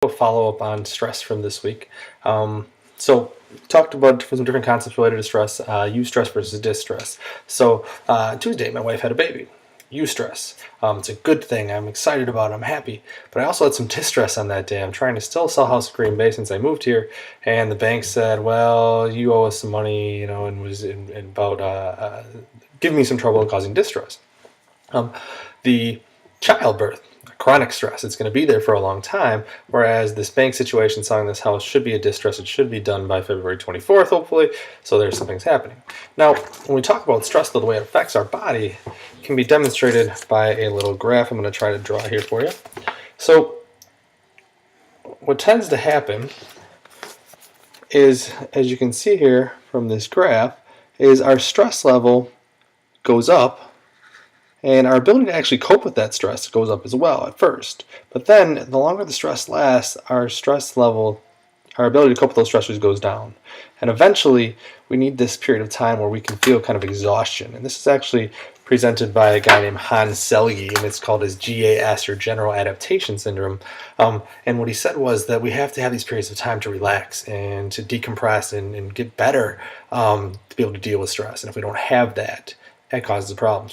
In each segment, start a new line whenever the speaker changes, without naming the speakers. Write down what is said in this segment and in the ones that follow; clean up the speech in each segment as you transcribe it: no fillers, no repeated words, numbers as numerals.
A follow-up on stress from this week. So talked about some different concepts related to stress, eustress versus distress. So Tuesday, my wife had a baby. Eustress. It's a good thing. I'm excited about it. I'm happy. But I also had some distress on that day. I'm trying to still sell house in Green Bay since I moved here, and the bank said, "Well, you owe us some money," and was about giving me some trouble and causing distress. The childbirth, chronic stress. It's going to be there for a long time. Whereas this bank situation selling this house should be a distress. It should be done by February 24th, hopefully. So there's some things happening. Now, when we talk about stress, though, the way it affects our body can be demonstrated by a little graph. I'm going to try to draw here for you. So what tends to happen is, as you can see here from this graph, is our stress level goes up, and our ability to actually cope with that stress goes up as well at first. But then, the longer the stress lasts, our stress level, our ability to cope with those stressors goes down. And eventually, we need this period of time where we can feel kind of exhaustion. And this is actually presented by a guy named Hans Selye, and it's called his GAS, or General Adaptation Syndrome. And what he said was that we have to have these periods of time to relax and to decompress and get better to be able to deal with stress. And if we don't have that, that causes problems.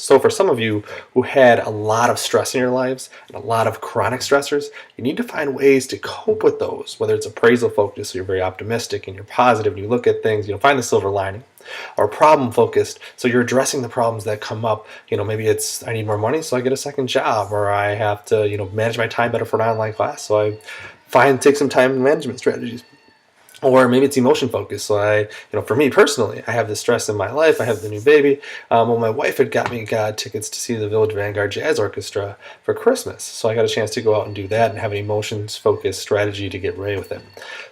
So for some of you who had a lot of stress in your lives and a lot of chronic stressors, you need to find ways to cope with those, whether it's appraisal focused, so you're very optimistic and you're positive and you look at things, find the silver lining, or problem focused, so you're addressing the problems that come up. Maybe it's I need more money, so I get a second job, or I have to, manage my time better for an online class, so I take some time management strategies. Or maybe it's emotion focused. So for me personally, I have the stress in my life. I have the new baby. Well, my wife had got me tickets to see the Village Vanguard Jazz Orchestra for Christmas. So I got a chance to go out and do that and have an emotions focused strategy to get ready with it.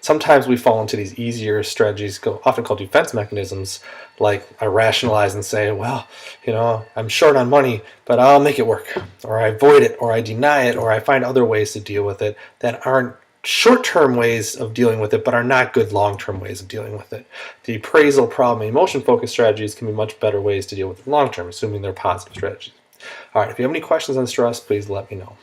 Sometimes we fall into these easier strategies, often called defense mechanisms, like I rationalize and say, well, I'm short on money, but I'll make it work. Or I avoid it, or I deny it, or I find other ways to deal with it that aren't short-term ways of dealing with it, but are not good long-term ways of dealing with it. The appraisal, problem, emotion-focused strategies can be much better ways to deal with it long-term, assuming they're positive strategies. All right, if you have any questions on stress, please let me know.